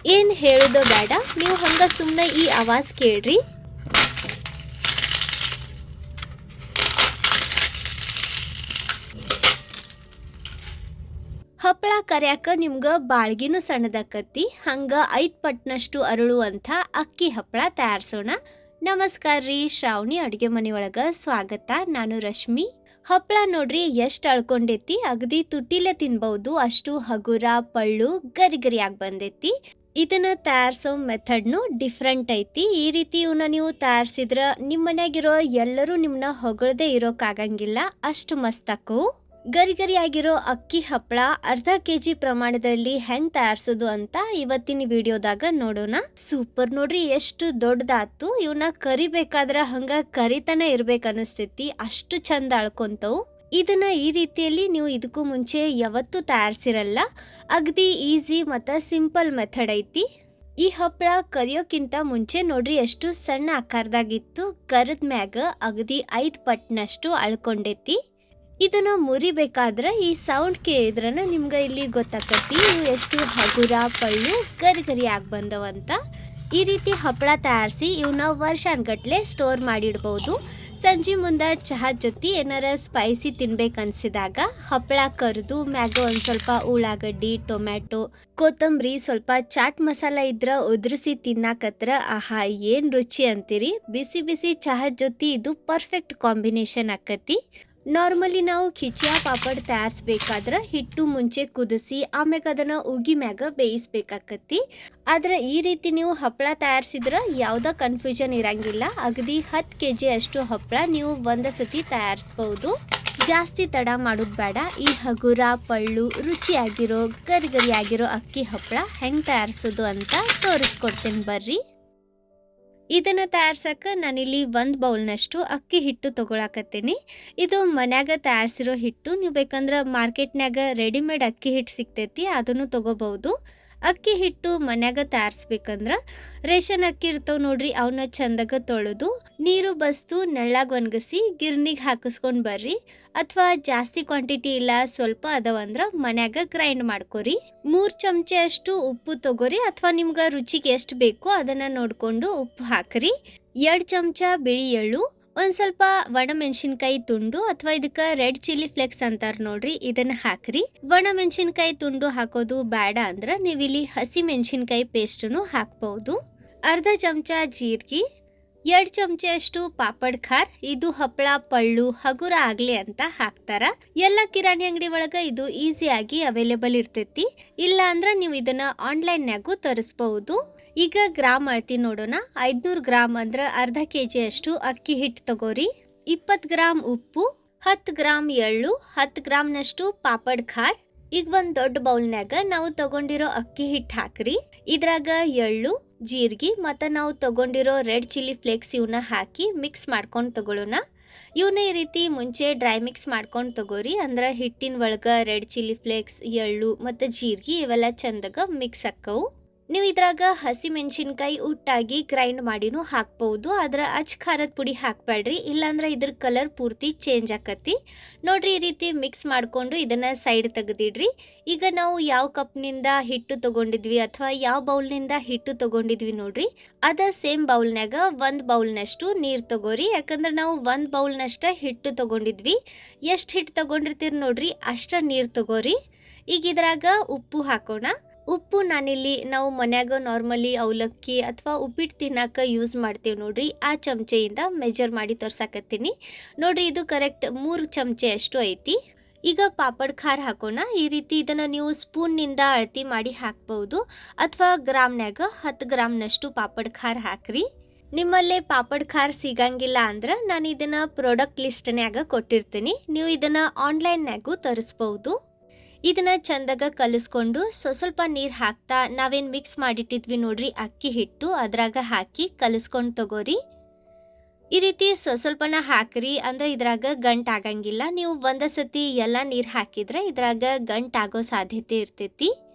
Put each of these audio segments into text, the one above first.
ಏನು ಹೇಳೋದು ಬೇಡ, ನೀವು ಹಂಗೆ ಸುಮ್ಮನೆ ಈ ಆವಾಜ್ ಕೇಳ್ರಿ. ಹಪ್ಪಳ ಕರ್ಯಾಕ ನಿಮ್ಗೆ ಬಾಳ್ಗಿನೂ ಸಣ್ಣದಾಕತಿ. ಹಂಗೆ 5 ಪಟ್ನಷ್ಟು ಅರಳುವಂಥ ಅಕ್ಕಿ ಹಪ್ಪಳ ತಯಾರಿಸೋಣ. ನಮಸ್ಕಾರ ರೀ, ಶ್ರಾವಣಿ ಅಡುಗೆ ಮನೆಯೊಳಗೆ ಸ್ವಾಗತ. ನಾನು ರಶ್ಮಿ. ಹಪ್ಪಳ ನೋಡ್ರಿ ಎಷ್ಟು ಅಳ್ಕೊಂಡೈತಿ, ಅಗದಿ ತುಟಿಲೆ ತಿನ್ಬಹುದು, ಅಷ್ಟು ಹಗುರ ಪಳ್ಳು ಗರಿ ಗರಿಯಾಗಿ ಬಂದೈತಿ. ಇದನ್ನ ತಯಾರಿಸೋ ಮೆಥಡ್ನು ಡಿಫ್ರೆಂಟ್ ಐತಿ. ಈ ರೀತಿ ಇವನ್ನ ನೀವು ತಯಾರಿಸಿದ್ರ ನಿಮ್ಮ ಮನ್ಯಾಗಿರೋ ಎಲ್ಲರೂ ನಿಮ್ಮನ್ನ ಹೊಗಳದೇ ಇರೋಕ್ಕಾಗಂಗಿಲ್ಲ, ಅಷ್ಟು ಮಸ್ತ್ ಆಕವು. ಗರಿ ಗರಿಯಾಗಿರೋ ಅಕ್ಕಿ ಹಪ್ಪಳ ಅರ್ಧ ಕೆಜಿ ಪ್ರಮಾಣದಲ್ಲಿ ಹೆಂಗ್ ತಯಾರಿಸೋದು ಅಂತ ಇವತ್ತಿನ ವಿಡಿಯೋದಾಗ ನೋಡೋಣ. ಸೂಪರ್ ನೋಡ್ರಿ, ಎಷ್ಟು ದೊಡ್ಡದಾತು. ಇವನ್ನ ಕರಿಬೇಕಾದ್ರ ಹಂಗ ಕರಿತನ ಇರ್ಬೇಕು ಅನಿಸ್ತೈತಿ, ಅಷ್ಟು ಚಂದ ಅಳ್ಕೊಂತವು. ಇದನ್ನ ಈ ರೀತಿಯಲ್ಲಿ ನೀವು ಇದಕ್ಕೂ ಮುಂಚೆ ಯಾವತ್ತೂ ತಯಾರಿಸಿರಲ್ಲ. ಅಗದಿ ಈಸಿ ಮತ್ತು ಸಿಂಪಲ್ ಮೆಥಡ್ ಐತಿ. ಈ ಹಪ್ಪಳ ಕರಿಯೋಕ್ಕಿಂತ ಮುಂಚೆ ನೋಡ್ರಿ ಎಷ್ಟು ಸಣ್ಣ ಆಕಾರದಾಗಿತ್ತು. ಕರಿದ ಮ್ಯಾಗ ಅಗದಿ 5 ಪಟ್ನಷ್ಟು ಅಳ್ಕೊಂಡೈತಿ. ಇದನ್ನ ಮುರಿಬೇಕಾದ್ರೆ ಈ ಸೌಂಡ್ ಕೇಳಿದ್ರನ ನಿಮ್ಗೆ ಇಲ್ಲಿ ಗೊತ್ತಾಕತಿ ಇವು ಎಷ್ಟು ಹಗುರ ಪಳ್ಳು ಗರಿ ಗರಿ ಆಗಿ ಬಂದವಂತ. ಈ ರೀತಿ ಹಪ್ಪಳ ತಯಾರಿಸಿ ಇವನ್ನ ವರ್ಷಾನ್ಗಟ್ಲೆ ಸ್ಟೋರ್ ಮಾಡಿಡ್ಬೋದು. ಸಂಜೆ ಮುಂದೆ ಚಹಾ ಜೊತೆ ಏನಾರ ಸ್ಪೈಸಿ ತಿನ್ಬೇಕನ್ಸಿದಾಗ ಹಪ್ಪಳ ಕರಿದು ಮ್ಯಾಗ ಒಂದು ಸ್ವಲ್ಪ ಉಳ್ಳಾಗಡ್ಡಿ, ಟೊಮ್ಯಾಟೊ, ಕೊತ್ತಂಬರಿ, ಸ್ವಲ್ಪ ಚಾಟ್ ಮಸಾಲ ಇದ್ರ ಉದುರಿಸಿ ತಿನ್ನಾಕತ್ರ ಆಹಾ ಏನು ರುಚಿ ಅಂತೀರಿ. ಬಿಸಿ ಬಿಸಿ ಚಹಾ ಜೊತೆ ಇದು ಪರ್ಫೆಕ್ಟ್ ಕಾಂಬಿನೇಷನ್ ಆಕತಿ. ನಾರ್ಮಲಿ ನಾವು ಖಿಚಿಯಾ ಪಾಪಡ್ ತಯಾರಿಸ್ಬೇಕಾದ್ರೆ ಹಿಟ್ಟು ಮುಂಚೆ ಕುದಿಸಿ ಆಮ್ಯಾಗ ಅದನ್ನು ಉಗಿ ಮ್ಯಾಗ ಬೇಯಿಸ್ಬೇಕಾಕತಿ. ಆದ್ರೆ ಈ ರೀತಿ ನೀವು ಹಪ್ಪಳ ತಯಾರಿಸಿದ್ರೆ ಯಾವುದೇ ಕನ್ಫ್ಯೂಷನ್ ಇರಂಗಿಲ್ಲ. ಅಗದಿ 10 kg ಅಷ್ಟು ಹಪ್ಪಳ ನೀವು ಒಂದೇ ಸತಿ ತಯಾರಿಸ್ಬೋದು. ಜಾಸ್ತಿ ತಡ ಮಾಡೋದು ಬೇಡ. ಈ ಹಗುರ ಪಳ್ಳು ರುಚಿಯಾಗಿರೋ ಗರಿ ಗರಿಯಾಗಿರೋ ಅಕ್ಕಿ ಹಪ್ಪಳ ಹೆಂಗೆ ತಯಾರಿಸೋದು ಅಂತ ತೋರಿಸ್ಕೊಡ್ತೇನೆ ಬರ್ರಿ. ಇದನ್ನು ತಯಾರ್ಸಕ್ಕೆ ನಾನಿಲ್ಲಿ 1 ಬೌಲ್ನಷ್ಟು ಅಕ್ಕಿ ಹಿಟ್ಟು ತೊಗೊಳಕತ್ತೀನಿ. ಇದು ಮನ್ಯಾಗ ತಯಾರಿಸಿರೋ ಹಿಟ್ಟು. ನೀವು ಬೇಕಂದ್ರೆ ಮಾರ್ಕೆಟ್ನಾಗ ರೆಡಿಮೇಡ್ ಅಕ್ಕಿ ಹಿಟ್ಟು ಸಿಗ್ತೈತಿ, ಅದನ್ನು ತೊಗೋಬಹುದು. ಅಕ್ಕಿ ಹಿಟ್ಟು ಮನ್ಯಾಗ ತಯಾರಿಸ್ಬೇಕಂದ್ರೆ ರೇಷನ್ ಅಕ್ಕಿ ಇರ್ತಾವೆ ನೋಡ್ರಿ, ಅವನ್ನ ಚಂದಾಗ ತೊಳೆದು ನೀರು ಬಸ್ತು ನೆಳ್ಳಾಗ ಒಣಗಿಸಿ ಗಿರ್ನಿಗೆ ಹಾಕಿಸ್ಕೊಂಡು ಬರ್ರಿ. ಅಥವಾ ಜಾಸ್ತಿ ಕ್ವಾಂಟಿಟಿ ಇಲ್ಲ, ಸ್ವಲ್ಪ ಅದಾವಂದ್ರೆ ಮನ್ಯಾಗ ಗ್ರೈಂಡ್ ಮಾಡ್ಕೊರಿ. 3 ಚಮಚೆ ಅಷ್ಟು ಉಪ್ಪು ತಗೋರಿ, ಅಥವಾ ನಿಮ್ಗೆ ರುಚಿಗೆ ಎಷ್ಟು ಬೇಕೋ ಅದನ್ನು ನೋಡಿಕೊಂಡು ಉಪ್ಪು ಹಾಕ್ರಿ. 2 ಚಮಚ ಬಿಳಿ ಎಳ್ಳು, ಒಂದು ಸ್ವಲ್ಪ ಒಣಮೆಣಸಿನ್ಕಾಯಿ ತುಂಡು, ಅಥವಾ ಇದಕ್ಕೆ ರೆಡ್ ಚಿಲ್ಲಿ ಫ್ಲೆಕ್ಸ್ ಅಂತಾರೆ ನೋಡ್ರಿ, ಇದನ್ನ ಹಾಕ್ರಿ. ಒಣಮೆಣಸಿನ್ಕಾಯಿ ತುಂಡು ಹಾಕೋದು ಬೇಡ ಅಂದ್ರೆ ನೀವು ಇಲ್ಲಿ ಹಸಿ ಮೆಣಸಿನ್ಕಾಯಿ ಪೇಸ್ಟನ್ನು ಹಾಕ್ಬಹುದು. ಅರ್ಧ ಚಮಚ ಜೀರಿಗೆ, 2 ಚಮಚೆ ಅಷ್ಟು ಪಾಪಡ್ ಖಾರ್. ಇದು ಹಪ್ಪಳ ಪಳ್ಳು ಹಗುರ ಆಗ್ಲಿ ಅಂತ ಹಾಕ್ತಾರ. ಎಲ್ಲ ಕಿರಾಣಿ ಅಂಗಡಿ ಒಳಗ ಇದು ಈಸಿಯಾಗಿ ಅವೈಲೇಬಲ್ ಇರ್ತೈತಿ. ಇಲ್ಲ ಅಂದ್ರೆ ನೀವು ಇದನ್ನ ಆನ್ಲೈನ್ಯಾಗೂ ತರಿಸಬಹುದು. ಈಗ ಗ್ರಾಮ್ ಅಳ್ತಿ ನೋಡೋಣ. 500 ಗ್ರಾಮ್ ಅಂದ್ರೆ ಅರ್ಧ ಕೆಜಿ ಅಷ್ಟು ಅಕ್ಕಿ ಹಿಟ್ಟು ತಗೋರಿ. 20 ಗ್ರಾಮ್ ಉಪ್ಪು, 10 ಗ್ರಾಮ್ ಎಳ್ಳು, 10 ಗ್ರಾಮ್ನಷ್ಟು ಪಾಪಡ್ ಖಾರ್. ಈಗ ಒಂದು ದೊಡ್ಡ ಬೌಲ್ನಾಗ ನಾವು ತಗೊಂಡಿರೋ ಅಕ್ಕಿ ಹಿಟ್ಟು ಹಾಕ್ರಿ. ಇದ್ರಾಗ ಎಳ್ಳು, ಜೀರಿಗೆ ಮತ್ತು ನಾವು ತಗೊಂಡಿರೋ ರೆಡ್ ಚಿಲ್ಲಿ ಫ್ಲೇಕ್ಸ್ ಇವನ್ನ ಹಾಕಿ ಮಿಕ್ಸ್ ಮಾಡ್ಕೊಂಡು ತಗೊಳ್ಳೋಣ. ಇವನ್ನ ಈ ರೀತಿ ಮುಂಚೆ ಡ್ರೈ ಮಿಕ್ಸ್ ಮಾಡ್ಕೊಂಡು ತಗೋರಿ. ಅಂದ್ರೆ ಹಿಟ್ಟಿನ ಒಳಗೆ ರೆಡ್ ಚಿಲ್ಲಿ ಫ್ಲೇಕ್ಸ್, ಎಳ್ಳು ಮತ್ತು ಜೀರಿಗೆ ಇವೆಲ್ಲ ಚಂದಾಗ ಮಿಕ್ಸ್ ಆಕ್ಕವು. ನೀವು ಇದ್ರಾಗ ಹಸಿ ಮೆಣಸಿನ್ಕಾಯಿ ಉಟ್ಟಾಗಿ ಗ್ರೈಂಡ್ ಮಾಡಿನೂ ಹಾಕ್ಬಹುದು. ಆದ್ರೆ ಅಚ್ ಖಾರದ ಪುಡಿ ಹಾಕ್ಬೇಡ್ರಿ, ಇಲ್ಲಾಂದ್ರೆ ಇದ್ರ ಕಲರ್ ಪೂರ್ತಿ ಚೇಂಜ್ ಆಕತಿ. ನೋಡ್ರಿ, ಈ ರೀತಿ ಮಿಕ್ಸ್ ಮಾಡಿಕೊಂಡು ಇದನ್ನ ಸೈಡ್ ತೆಗೆದಿಡ್ರಿ. ಈಗ ನಾವು ಯಾವ ಕಪ್ನಿಂದ ಹಿಟ್ಟು ತಗೊಂಡಿದ್ವಿ ಅಥವಾ ಯಾವ ಬೌಲ್ನಿಂದ ಹಿಟ್ಟು ತಗೊಂಡಿದ್ವಿ ನೋಡ್ರಿ, ಅದ ಸೇಮ್ ಬೌಲ್ನಾಗ 1 ಬೌಲ್ನಷ್ಟು ನೀರು ತಗೋರಿ. ಯಾಕಂದ್ರೆ ನಾವು 1 ಬೌಲ್ನಷ್ಟ ಹಿಟ್ಟು ತಗೊಂಡಿದ್ವಿ. ಎಷ್ಟು ಹಿಟ್ಟು ತಗೊಂಡಿರ್ತೀರಿ ನೋಡ್ರಿ ಅಷ್ಟ ನೀರು ತಗೋರಿ. ಈಗ ಇದ್ರಾಗ ಉಪ್ಪು ಹಾಕೋಣ. ಉಪ್ಪು ನಾನಿಲ್ಲಿ ನಾವು ಮನ್ಯಾಗ ನಾರ್ಮಲಿ ಅವಲಕ್ಕಿ ಅಥವಾ ಉಪ್ಪಿಟ್ಟು ತಿನ್ನಾಕ ಯೂಸ್ ಮಾಡ್ತೀವಿ ನೋಡ್ರಿ, ಆ ಚಮಚೆಯಿಂದ ಮೆಜರ್ ಮಾಡಿ ತೋರ್ಸಾಕತ್ತೀನಿ ನೋಡ್ರಿ. ಇದು ಕರೆಕ್ಟ್ 3 ಚಮಚೆ ಅಷ್ಟು ಐತಿ. ಈಗ ಪಾಪಡ್ ಖಾರ್ ಹಾಕೋಣ. ಈ ರೀತಿ ಇದನ್ನು ನೀವು ಸ್ಪೂನ್ನಿಂದ ಅಳತಿ ಮಾಡಿ ಹಾಕ್ಬಹುದು, ಅಥವಾ ಗ್ರಾಮ್ನಾಗ 10 ಗ್ರಾಮ್ನಷ್ಟು ಪಾಪಡ್ ಖಾರ್ ಹಾಕ್ರಿ. ನಿಮ್ಮಲ್ಲೇ ಪಾಪಡ್ ಖಾರ್ ಸಿಗಂಗಿಲ್ಲ ಅಂದ್ರೆ ನಾನು ಇದನ್ನ ಪ್ರಾಡಕ್ಟ್ ಲಿಸ್ಟ್ನ್ಯಾಗ ಕೊಟ್ಟಿರ್ತೀನಿ, ನೀವು ಇದನ್ನ ಆನ್ಲೈನ್ಯಾಗೂ ತರಿಸ್ಬಹುದು. ಇದನ್ನ ಚಂದಾಗ ಕಲಿಸ್ಕೊಂಡು ಸ್ವಲ್ಪ ನೀರು ಹಾಕ್ತಾ ನಾವೇನು ಮಿಕ್ಸ್ ಮಾಡಿಟ್ಟಿದ್ವಿ ನೋಡ್ರಿ ಅಕ್ಕಿ ಹಿಟ್ಟು, ಅದ್ರಾಗ ಹಾಕಿ ಕಲಿಸ್ಕೊಂಡು ತಗೋರಿ. ಈ ರೀತಿ ಸ್ವಲ್ಪನ ಹಾಕ್ರಿ, ಅಂದ್ರೆ ಇದ್ರಾಗ ಗಂಟಾಗಂಗಿಲ್ಲ. ನೀವು ಒಂದೇ ಸತಿ ಎಲ್ಲ ನೀರು ಹಾಕಿದ್ರೆ ಇದ್ರಾಗ ಗಂಟಾಗೋ ಸಾಧ್ಯತೆ ಇರ್ತೈತಿ.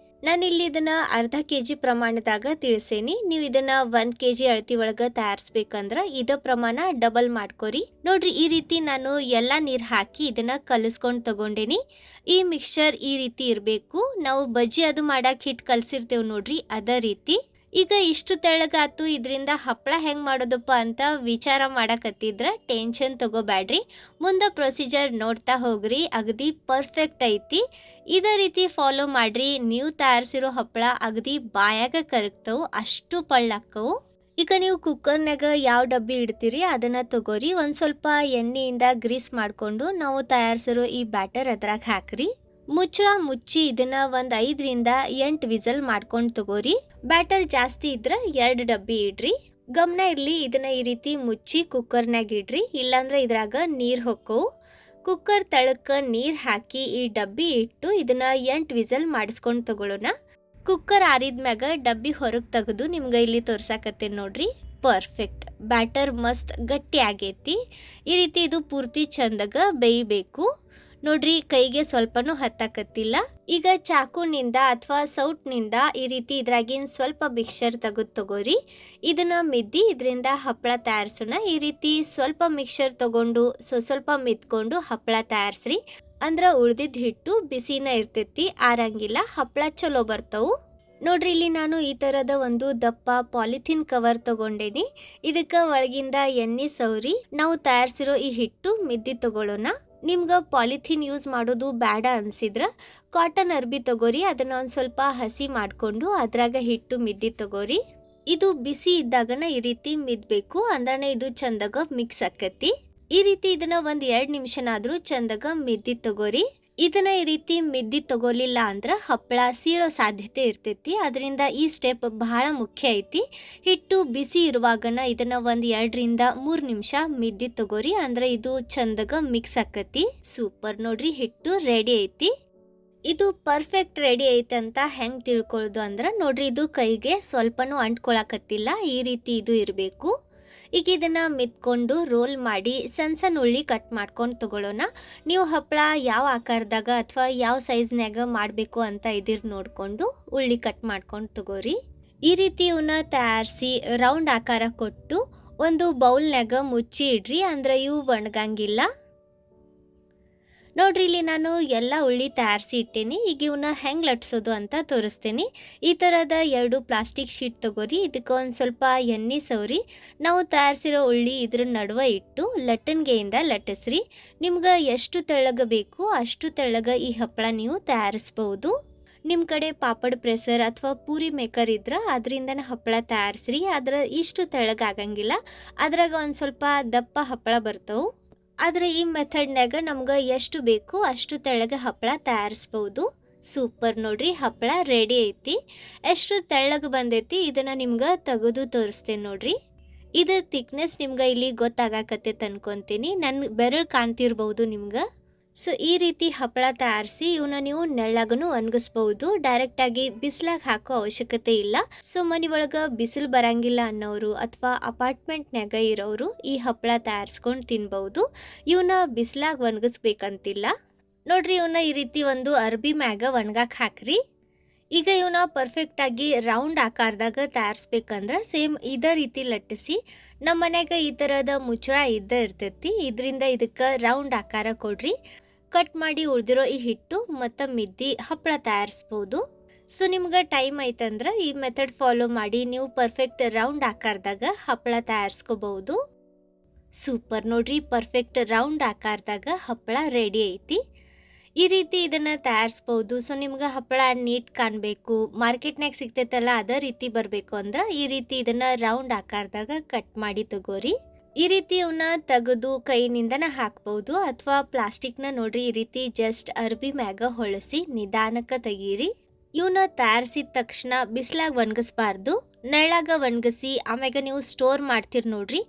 ನಾನಿಲ್ಲಿ ಇದನ್ನ ಅರ್ಧ ಕೆಜಿ ಪ್ರಮಾಣದಾಗ ತಿಳಿಸೇನಿ. ನೀವು ಇದನ್ನ 1 ಕೆಜಿ ಅಳತಿ ಒಳಗ ತಯಾರಿಸ್ಬೇಕಂದ್ರ ಇದ ಪ್ರಮಾಣ ಡಬಲ್ ಮಾಡ್ಕೊರಿ. ನೋಡ್ರಿ, ಈ ರೀತಿ ನಾನು ಎಲ್ಲಾ ನೀರ್ ಹಾಕಿ ಇದನ್ನ ಕಲಿಸ್ಕೊಂಡ್ ತಗೊಂಡೇನಿ. ಈ ಮಿಕ್ಸ್ಚರ್ ಈ ರೀತಿ ಇರ್ಬೇಕು. ನಾವು ಬಜ್ಜಿ ಅದು ಮಾಡಾಕ್ ಹಿಟ್ ಕಲ್ಸಿರ್ತೇವ್ ನೋಡ್ರಿ, ಅದ ರೀತಿ. ಈಗ ಇಷ್ಟು ತೆಳ್ಳಗಾತು, ಇದರಿಂದ ಹಪ್ಪಳ ಹೆಂಗ್ ಮಾಡೋದಪ್ಪ ಅಂತ ವಿಚಾರ ಮಾಡಕತ್ತಿದ್ರ ಟೆನ್ಷನ್ ತಗೋಬ್ಯಾಡ್ರಿ. ಮುಂದೆ ಪ್ರೊಸೀಜರ್ ನೋಡ್ತಾ ಹೋಗ್ರಿ, ಅಗದಿ ಪರ್ಫೆಕ್ಟ್ ಐತಿ. ಇದೇ ರೀತಿ ಫಾಲೋ ಮಾಡ್ರಿ. ನೀವು ತಯಾರಿಸಿರೋ ಹಪ್ಪಳ ಅಗದಿ ಬಾಯಾಗ ಕರಗ್ತವು, ಅಷ್ಟು ಪಳ್ಳಾಕ್ಕವು. ಈಗ ನೀವು ಕುಕ್ಕರ್ನಾಗ ಯಾವ ಡಬ್ಬಿ ಇಡ್ತೀರಿ ಅದನ್ನ ತಗೋರಿ. ಒಂದ್ ಸ್ವಲ್ಪ ಎಣ್ಣೆಯಿಂದ ಗ್ರೀಸ್ ಮಾಡ್ಕೊಂಡು ನಾವು ತಯಾರಿಸಿರೋ ಈ ಬ್ಯಾಟರ್ ಅದ್ರಾಗ ಹಾಕ್ರಿ. ಮುಚ್ಚಳ ಮುಚ್ಚಿ ಇದನ್ನ ಒಂದ್ 5ರಿಂದ 8 ವಿಸಲ್ ಮಾಡ್ಕೊಂಡು ತಗೋರಿ. ಬ್ಯಾಟರ್ ಜಾಸ್ತಿ ಇದ್ರ 2 ಡಬ್ಬಿ ಇಡ್ರಿ. ಗಮನ ಇರ್ಲಿ, ಇದನ್ನ ಈ ರೀತಿ ಮುಚ್ಚಿ ಕುಕ್ಕರ್ನಾಗ ಇಡ್ರಿ, ಇಲ್ಲಾಂದ್ರೆ ಇದ್ರಾಗ ನೀರ್ ಹೊಕ್ಕವು. ಕುಕ್ಕರ್ ತಳಕ್ಕ ನೀರ್ ಹಾಕಿ ಈ ಡಬ್ಬಿ ಇಟ್ಟು ಇದನ್ನ 8 ವಿಸಲ್ ಮಾಡಿಸ್ಕೊಂಡು ತಗೊಳ್ಳೋಣ. ಕುಕ್ಕರ್ ಆರಿದ್ಮ್ಯಾಗ ಡಬ್ಬಿ ಹೊರಗೆ ತೆಗೆದು ನಿಮ್ಗೆ ಇಲ್ಲಿ ತೋರ್ಸಾಕತ್ತೇನೆ ನೋಡ್ರಿ. ಪರ್ಫೆಕ್ಟ್ ಬ್ಯಾಟರ್ ಮಸ್ತ್ ಗಟ್ಟಿ ಆಗೈತಿ. ಈ ರೀತಿ ಇದು ಪೂರ್ತಿ ಚಂದಗ ಬೇಯಬೇಕು. ನೋಡ್ರಿ, ಕೈಗೆ ಸ್ವಲ್ಪನೂ ಹತ್ತಾಕತ್ತಿಲ್ಲ. ಈಗ ಚಾಕುನಿಂದ ಅಥವಾ ಸೌಟ್ನಿಂದ ಈ ರೀತಿ ಇದ್ರಾಗಿನ್ ಸ್ವಲ್ಪ ಮಿಕ್ಸ್ಚರ್ ತಗೋರಿ. ಇದನ್ನ ಮಿದ್ದಿ ಇದರಿಂದ ಹಪ್ಪಳ ತಯಾರಿಸೋಣ. ಈ ರೀತಿ ಸ್ವಲ್ಪ ಮಿಕ್ಸ್ಚರ್ ತಗೊಂಡು ಸ್ವಲ್ಪ ಮಿದ್ಕೊಂಡು ಹಪ್ಪಳ ತಯಾರಿಸ್ರಿ. ಅಂದ್ರ ಉಳ್ದಿದ್ ಹಿಟ್ಟು ಬಿಸಿನ ಇರ್ತೈತಿ, ಆರಂಗಿಲ್ಲ, ಹಪ್ಪಳ ಚಲೋ ಬರ್ತವು. ನೋಡ್ರಿ, ಇಲ್ಲಿ ನಾನು ಈ ತರದ ಒಂದು ದಪ್ಪ ಪಾಲಿಥಿನ್ ಕವರ್ ತಗೊಂಡೇನಿ. ಇದಕ್ಕ ಒಳಗಿಂದ ಎಣ್ಣೆ ಸೌರಿ ನಾವು ತಯಾರಿಸಿರೋ ಈ ಹಿಟ್ಟು ಮಿದ್ದಿ ತಗೊಳ್ಳೋಣ. ನಿಮ್ಗ ಪಾಲಿಥಿನ್ ಯೂಸ್ ಮಾಡೋದು ಬೇಡ ಅನ್ಸಿದ್ರ ಕಾಟನ್ ಅರ್ಬಿ ತಗೋರಿ. ಅದನ್ನ ಒಂದ್ ಸ್ವಲ್ಪ ಹಸಿ ಮಾಡ್ಕೊಂಡು ಅದ್ರಾಗ ಹಿಟ್ಟು ಮಿದ್ದಿ ತಗೋರಿ. ಇದು ಬಿಸಿ ಇದ್ದಾಗನ ಈ ರೀತಿ ಮಿದ್ಬೇಕು, ಅಂದ್ರನೇ ಇದು ಚಂದಾಗ ಮಿಕ್ಸ್ ಆಕತಿ. ಈ ರೀತಿ ಇದನ್ನ ಒಂದ್ 2 ನಿಮಿಷನಾದ್ರೂ ಚಂದಾಗ ಮಿದ್ದಿ ತಗೋರಿ. ಇದನ್ನ ಈ ರೀತಿ ಮಿದ್ದಿ ತಗೋಲಿಲ್ಲ ಅಂದ್ರ ಹಪ್ಪಳ ಸೀಳೋ ಸಾಧ್ಯತೆ ಇರ್ತೈತಿ. ಅದರಿಂದ ಈ ಸ್ಟೆಪ್ ಬಹಳ ಮುಖ್ಯ ಐತಿ. ಹಿಟ್ಟು ಬಿಸಿ ಇರುವಾಗನ ಇದನ್ನ ಒಂದ್ 2ರಿಂದ 3 ನಿಮಿಷ ಮಿದ್ದಿ ತಗೋರಿ, ಅಂದ್ರೆ ಇದು ಚಂದಗ ಮಿಕ್ಸ್ ಆಕತಿ. ಸೂಪರ್, ನೋಡ್ರಿ, ಹಿಟ್ಟು ರೆಡಿ ಐತಿ. ಇದು ಪರ್ಫೆಕ್ಟ್ ರೆಡಿ ಐತಿ ಅಂತ ಹೆಂಗ್ ತಿಳ್ಕೊಳ್ಳೋದು ಅಂದ್ರ ನೋಡ್ರಿ, ಇದು ಕೈಗೆ ಸ್ವಲ್ಪನೂ ಅಂಟ್ಕೊಳಕತ್ತಿಲ್ಲ, ಈ ರೀತಿ ಇದು ಇರಬೇಕು. ಈಗ ಇದನ್ನ ಮಿತ್ಕೊಂಡು ರೋಲ್ ಮಾಡಿ ಸಣ್ಣ ಉಳ್ಳಿ ಕಟ್ ಮಾಡ್ಕೊಂಡು ತಗೊಳ್ಳೋಣ. ನೀವು ಹಪ್ಪಳ ಯಾವ ಆಕಾರದಾಗ ಅಥವಾ ಯಾವ ಸೈಜ್ನಾಗ ಮಾಡಬೇಕು ಅಂತ ಇದಿರ್ ನೋಡ್ಕೊಂಡು ಉಳ್ಳಿ ಕಟ್ ಮಾಡ್ಕೊಂಡು ತಗೋರಿ. ಈ ರೀತಿ ಇವನ್ನ ತಯಾರಿಸಿ ರೌಂಡ್ ಆಕಾರ ಕೊಟ್ಟು ಒಂದು ಬೌಲ್ನಾಗ ಮುಚ್ಚಿ ಇಡ್ರಿ, ಅಂದ್ರೆ ಇವು ಒಣಗಂಗಿಲ್ಲ. ನೋಡ್ರಿ, ಇಲ್ಲಿ ನಾನು ಎಲ್ಲ ಉಳ್ಳಿ ತಯಾರಿಸಿ ಇಟ್ಟೇನಿ. ಈಗ ಇವನ್ನ ಹೆಂಗ್ ಲಟ್ಸೋದು ಅಂತ ತೋರಿಸ್ತೇನೆ. ಈ ತರದ 2 ಪ್ಲಾಸ್ಟಿಕ್ ಶೀಟ್ ತಗೋರಿ. ಇದಕ್ಕೆ ಒಂದ್ ಸ್ವಲ್ಪ ಎಣ್ಣೆ ಸೌರಿ ನಾವು ತಯಾರಿಸಿರೋ ಉಳ್ಳಿ ಇದ್ರ ನಡುವೆ ಇಟ್ಟು ಲಟ್ಟಣಿಗೆಯಿಂದ ಲಟ್ಟಿಸ್ರಿ. ನಿಮ್ಗೆ ಎಷ್ಟು ತೆಳ್ಳಗ ಬೇಕು ಅಷ್ಟು ತೆಳ್ಳಗ ಈ ಹಪ್ಪಳ ನೀವು ತಯಾರಿಸ್ಬಹುದು. ನಿಮ್ಮ ಕಡೆ ಪಾಪಡ್ ಪ್ರೆಸರ್ ಅಥವಾ ಪೂರಿ ಮೇಕರ್ ಇದ್ರ ಅದರಿಂದನೇ ಹಪ್ಪಳ ತಯಾರಿಸ್ರಿ. ಆದ್ರೆ ಇಷ್ಟು ತೆಳ್ಳಗಾಗಂಗಿಲ್ಲ, ಅದ್ರಾಗ ಒಂದು ಸ್ವಲ್ಪ ದಪ್ಪ ಹಪ್ಪಳ ಬರ್ತವು. ಆದರೆ ಈ ಮೆಥಡ್ನಾಗ ನಮ್ಗೆ ಎಷ್ಟು ಬೇಕು ಅಷ್ಟು ತೆಳ್ಳಗೆ ಹಪ್ಪಳ ತಯಾರಿಸ್ಬೋದು. ಸೂಪರ್, ನೋಡ್ರಿ, ಹಪ್ಪಳ ರೆಡಿ ಐತಿ. ಎಷ್ಟು ತೆಳ್ಳಗೆ ಬಂದೈತಿ ಇದನ್ನು ನಿಮ್ಗೆ ತೆಗೆದು ತೋರಿಸ್ತೇನೆ ನೋಡ್ರಿ. ಇದ್ರ ಥಿಕ್ನೆಸ್ ನಿಮ್ಗೆ ಇಲ್ಲಿ ಗೊತ್ತಾಗಕತ್ತೈತೆ ಅನ್ಕೊಂತೀನಿ. ನನ್ನ ಬೆರಳು ಕಾಣ್ತಿರ್ಬೋದು ನಿಮ್ಗೆ. ಸೊ ಈ ರೀತಿ ಹಪ್ಪಳ ತಯಾರಿಸಿ ಇವನ್ನ ನೀವು ನೆಳ್ಳಾಗನು ಒಣಗಿಸ್ಬಹುದು. ಡೈರೆಕ್ಟಾಗಿ ಬಿಸಿಲಾಗ ಹಾಕೋ ಅವಶ್ಯಕತೆ ಇಲ್ಲ. ಸೊ ಮನೆ ಒಳಗೆ ಬಿಸಿಲು ಬರಂಗಿಲ್ಲ ಅನ್ನೋರು ಅಥವಾ ಅಪಾರ್ಟ್ಮೆಂಟ್ನಾಗ ಇರೋರು ಈ ಹಪ್ಪಳ ತಯಾರಿಸ್ಕೊಂಡು ತಿನ್ಬಹುದು. ಇವನ್ನ ಬಿಸಿಲಾಗ ಒಣಗಿಸ್ಬೇಕಂತಿಲ್ಲ. ನೋಡ್ರಿ, ಇವನ್ನ ಈ ರೀತಿ ಒಂದು ಅರ್ಬಿ ಮ್ಯಾಗ ಒಣಗಾಕ್ ಹಾಕ್ರಿ. ಈಗ ಇವನ್ನ ಪರ್ಫೆಕ್ಟಾಗಿ ರೌಂಡ್ ಆಕಾರದಾಗ ತಯಾರಿಸ್ಬೇಕಂದ್ರೆ ಸೇಮ್ ಇದೇ ರೀತಿ ಲಟ್ಟಿಸಿ. ನಮ್ಮ ಮನ್ಯಾಗ ಈ ಥರದ ಮುಚ್ಚಳ ಇರ್ತೈತಿ, ಇದರಿಂದ ಇದಕ್ಕೆ ರೌಂಡ್ ಆಕಾರ ಕೊಡ್ರಿ. ಕಟ್ ಮಾಡಿ ಉಳಿದಿರೋ ಈ ಹಿಟ್ಟು ಮತ್ತು ಮಿದ್ದಿ ಹಪ್ಪಳ ತಯಾರಿಸ್ಬೋದು. ಸೊ ನಿಮ್ಗೆ ಟೈಮ್ ಐತಂದ್ರೆ ಈ ಮೆಥಡ್ ಫಾಲೋ ಮಾಡಿ ನೀವು ಪರ್ಫೆಕ್ಟ್ ರೌಂಡ್ ಆಕಾರದಾಗ ಹಪ್ಪಳ ತಯಾರಿಸ್ಕೋಬಹುದು. ಸೂಪರ್, ನೋಡ್ರಿ, ಪರ್ಫೆಕ್ಟ್ ರೌಂಡ್ ಆಕಾರದಾಗ ಹಪ್ಪಳ ರೆಡಿ ಐತಿ. ಈ ರೀತಿ ಇದನ್ನ ತಯಾರಿಸ್ಬೋದು. ಸೊ ನಿಮ್ಗೆ ಹಪ್ಪಳ ನೀಟ್ ಕಾಣಬೇಕು, ಮಾರ್ಕೆಟ್ನಾಗ ಸಿಗ್ತೈತಲ್ಲ ಅದೇ ರೀತಿ ಬರಬೇಕು ಅಂದ್ರೆ ಈ ರೀತಿ ಇದನ್ನ ರೌಂಡ್ ಆಕಾರದಾಗ ಕಟ್ ಮಾಡಿ ತಗೋರಿ. ಈ ರೀತಿ ಇವನ್ನ ತೆಗೆದು ಕೈನಿಂದನ ಹಾಕ್ಬಹುದು ಅಥವಾ ಪ್ಲಾಸ್ಟಿಕ್ನ ನೋಡ್ರಿ ಈ ರೀತಿ ಜಸ್ಟ್ ಅರ್ಬಿ ಮ್ಯಾಗ ಹೊಳಸಿ ನಿಧಾನಕ್ಕೆ ತೆಗೀರಿ. ಇವನ್ನ ತಯಾರಿಸಿದ ತಕ್ಷಣ ಬಿಸಿಲಾಗ ಒಣಗಿಸ್ಬಾರ್ದು, ನೆರಳಾಗ ಒಣಗಿಸಿ ಆಮ್ಯಾಗ ನೀವು ಸ್ಟೋರ್ ಮಾಡ್ತೀರಿ ನೋಡ್ರಿ,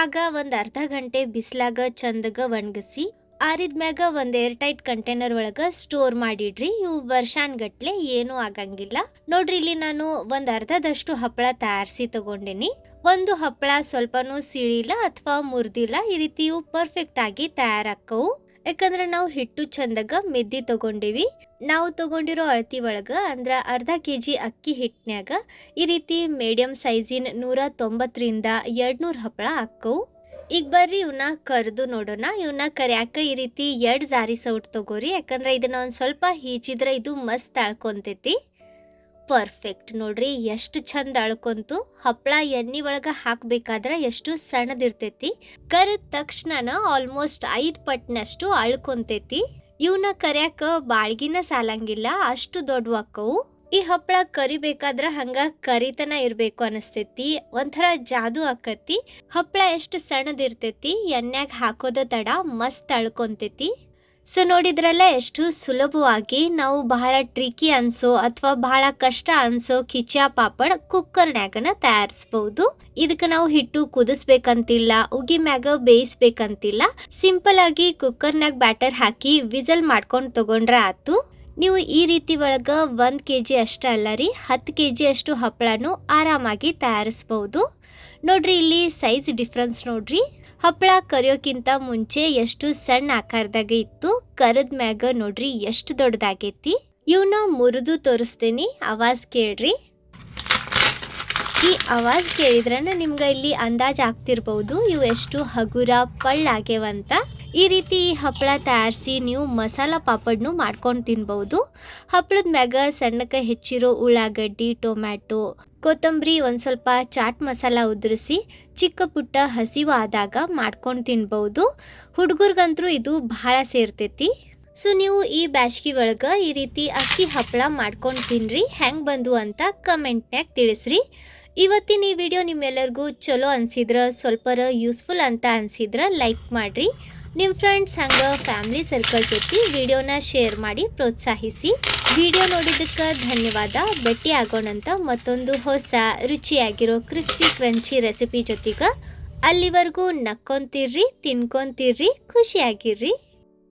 ಆಗ ಒಂದು ಅರ್ಧ ಗಂಟೆ ಬಿಸಿಲಾಗ ಚಂದಗ ಒಣಗಿಸಿ ಆರಿದ್ಮ್ಯಾಗ ಒಂದು ಏರ್ ಟೈಟ್ ಕಂಟೈನರ್ ಒಳಗೆ ಸ್ಟೋರ್ ಮಾಡಿಡ್ರಿ. ಇವು ವರ್ಷಾನ್ಗಟ್ಲೆ ಏನೂ ಆಗಂಗಿಲ್ಲ. ನೋಡ್ರಿ, ಇಲ್ಲಿ ನಾನು ಒಂದು ಅರ್ಧದಷ್ಟು ಹಪ್ಪಳ ತಯಾರಿಸಿ ತಗೊಂಡೇನಿ. ಒಂದು ಹಪ್ಪಳ ಸ್ವಲ್ಪನೂ ಸಿಳಿಲ್ಲ ಅಥವಾ ಮುರಿದಿಲ್ಲ. ಈ ರೀತಿ ಇವು ಪರ್ಫೆಕ್ಟ್ ಆಗಿ ತಯಾರಾಕ್ಕವು. ಯಾಕಂದ್ರೆ ನಾವು ಹಿಟ್ಟು ಚಂದಾಗ ಮೆದ್ದಿ ತಗೊಂಡಿವಿ. ನಾವು ತಗೊಂಡಿರೋ ಅಳತಿ ಒಳಗ ಅಂದ್ರ ಅರ್ಧ ಕೆಜಿ ಅಕ್ಕಿ ಹಿಟ್ನ್ಯಾಗ ಈ ರೀತಿ ಮೀಡಿಯಂ ಸೈಜಿನ 190ರಿಂದ 200 ಹಪ್ಪಳ ಹಾಕವು. ಈಗ ಬರ್ರಿ ಇವನ್ನ ಕರೆದು ನೋಡೋಣ. ಇವನ್ನ ಕರಿಯಾಕ ಈ ರೀತಿ 2 ಜಾರಿ ಸೌಟ್ ತಗೋರಿ, ಯಾಕಂದ್ರೆ ಇದನ್ನ ಒಂದ್ ಸ್ವಲ್ಪ ಹೀಚಿದ್ರೆ ಇದು ಮಸ್ತ್ ಅಳ್ಕೊಂತೈತಿ. ಪರ್ಫೆಕ್ಟ್ ನೋಡ್ರಿ, ಎಷ್ಟು ಚಂದ ಅಳ್ಕೊಂತು. ಹಪ್ಪಳ ಎಣ್ಣೆ ಒಳಗ ಹಾಕ್ಬೇಕಾದ್ರ ಎಷ್ಟು ಸಣ್ಣದಿರ್ತೈತಿ, ಕರಿದ ತಕ್ಷಣ ಆಲ್ಮೋಸ್ಟ್ 5 ಪಟ್ನಷ್ಟು ಅಳ್ಕೊಂತೈತಿ. ಇವನ್ನ ಕರಿಯಾಕ ಬಾಳ್ಗಿನ ಸಾಲಂಗಿಲ್ಲ, ಅಷ್ಟು ದೊಡ್ಡವಾಕವು. ಈ ಹಪ್ಪಳ ಕರಿಬೇಕಾದ್ರ ಹಂಗ ಕರಿತನ ಇರ್ಬೇಕು ಅನಸ್ತೈತಿ, ಒಂಥರ ಜಾದು ಆಕತಿ. ಹಪ್ಪಳ ಎಷ್ಟು ಸಣ್ಣದಿರ್ತೈತಿ, ಎಣ್ಣೆಗ್ ಹಾಕೋದ ತಡ ಮಸ್ತ್ ಅಳ್ಕೊಂತೈತಿ. ಸೊ ನೋಡಿದ್ರಲ್ಲ ಎಷ್ಟು ಸುಲಭವಾಗಿ ನಾವು ಬಹಳ ಟ್ರಿಕಿ ಅನ್ಸೋ ಅಥವಾ ಬಹಳ ಕಷ್ಟ ಅನ್ಸೋ ಖಿಚಾ ಪಾಪಡ್ ಕುಕ್ಕರ್ನ್ಯಾಗನ ತಯಾರಿಸಬಹುದು. ಇದಕ್ಕೆ ನಾವು ಹಿಟ್ಟು ಕುದಿಸ್ಬೇಕಂತಿಲ್ಲ, ಉಗಿ ಮ್ಯಾಗ ಬೇಯಿಸ್ಬೇಕಂತಿಲ್ಲ. ಸಿಂಪಲ್ ಆಗಿ ಕುಕ್ಕರ್ನಾಗ ಬ್ಯಾಟರ್ ಹಾಕಿ ವಿಸಲ್ ಮಾಡ್ಕೊಂಡು ತಗೊಂಡ್ರ ಆತು. ನೀವು ಈ ರೀತಿ ಒಳಗ 1 kg ಅಷ್ಟ ಅಲ್ಲ ರೀ, 10 kg ಅಷ್ಟು ಹಪ್ಪಳನು ಆರಾಮಾಗಿ ತಯಾರಿಸಬಹುದು. ನೋಡ್ರಿ ಇಲ್ಲಿ ಸೈಜ್ ಡಿಫ್ರೆನ್ಸ್ ನೋಡ್ರಿ. ಹಪ್ಪಳ ಕರಿಯೋಕ್ಕಿಂತ ಮುಂಚೆ ಎಷ್ಟು ಸಣ್ಣ ಆಕಾರದಾಗ ಇತ್ತು, ಕರದ್ ಮ್ಯಾಗ ನೋಡ್ರಿ ಎಷ್ಟು ದೊಡ್ಡದಾಗೈತಿ. ಇವನ್ನ ಮುರಿದು ತೋರಿಸ್ತೇನಿ, ಆವಾಜ್ ಕೇಳ್ರಿ. ಈ ಆವಾಜ್ ಕೇಳಿದ್ರನ ನಿಮ್ಗ ಇಲ್ಲಿ ಅಂದಾಜ್ ಆಗ್ತಿರ್ಬಹುದು ಇವು ಎಷ್ಟು ಹಗುರ ಪಳ್ಳಾಗ್ಯವಂತ. ಈ ರೀತಿ ಹಪ್ಪಳ ತಯಾರಿಸಿ ನೀವು ಮಸಾಲ ಪಾಪಡ್ನು ಮಾಡ್ಕೊಂಡು ತಿನ್ಬಹುದು. ಹಪ್ಪಳದ ಮ್ಯಾಗ ಸಣ್ಣಕ್ಕೆ ಹೆಚ್ಚಿರೋ ಉಳ್ಳಾಗಡ್ಡಿ, ಟೊಮ್ಯಾಟೊ, ಕೊತ್ತಂಬರಿ, ಒಂದು ಸ್ವಲ್ಪ ಚಾಟ್ ಮಸಾಲ ಉದುರಿಸಿ ಚಿಕ್ಕ ಪುಟ್ಟ ಹಸಿವಾದಾಗ ಮಾಡ್ಕೊಂಡು ತಿನ್ಬಹುದು. ಹುಡುಗರ್ಗಂತೂ ಇದು ಬಹಳ ಸೇರ್ತೈತಿ. ಸೊ ನೀವು ಈ ಬ್ಯಾಸ್ಗಿ ಒಳಗ ಈ ರೀತಿ ಅಕ್ಕಿ ಹಪ್ಪಳ ಮಾಡ್ಕೊಂಡು ತಿನ್ರಿ. ಹೆಂಗೆ ಬಂದು ಅಂತ ಕಮೆಂಟ್ನ್ಯಾಗ ತಿಳಿಸ್ರಿ. ಇವತ್ತಿನ ಈ ವಿಡಿಯೋ ನಿಮ್ಮೆಲ್ಲರಿಗೂ ಚಲೋ ಅನ್ಸಿದ್ರ, ಸ್ವಲ್ಪರ ಯೂಸ್ಫುಲ್ ಅಂತ ಅನ್ಸಿದ್ರ ಲೈಕ್ ಮಾಡ್ರಿ. ನಿಮ್ಮ ಫ್ರೆಂಡ್ಸ್ ಹಂಗ ಫ್ಯಾಮಿಲಿ ಸರ್ಕಲ್ ಜೊತೆ ವಿಡಿಯೋನ ಶೇರ್ ಮಾಡಿ ಪ್ರೋತ್ಸಾಹಿಸಿ. ವಿಡಿಯೋ ನೋಡಿದ್ದಕ್ಕೆ ಧನ್ಯವಾದ. ಭೇಟಿ ಆಗೋಣಂತ ಮತ್ತೊಂದು ಹೊಸ ರುಚಿಯಾಗಿರೋ ಕ್ರಿಸ್ಪಿ ಕ್ರಂಚಿ ರೆಸಿಪಿ ಜೊತೆಗೆ. ಅಲ್ಲಿವರೆಗೂ ನಕ್ಕೊಂತಿರ್ರಿ, ತಿನ್ಕೊಂತಿರ್ರಿ, ಖುಷಿಯಾಗಿರ್ರಿ.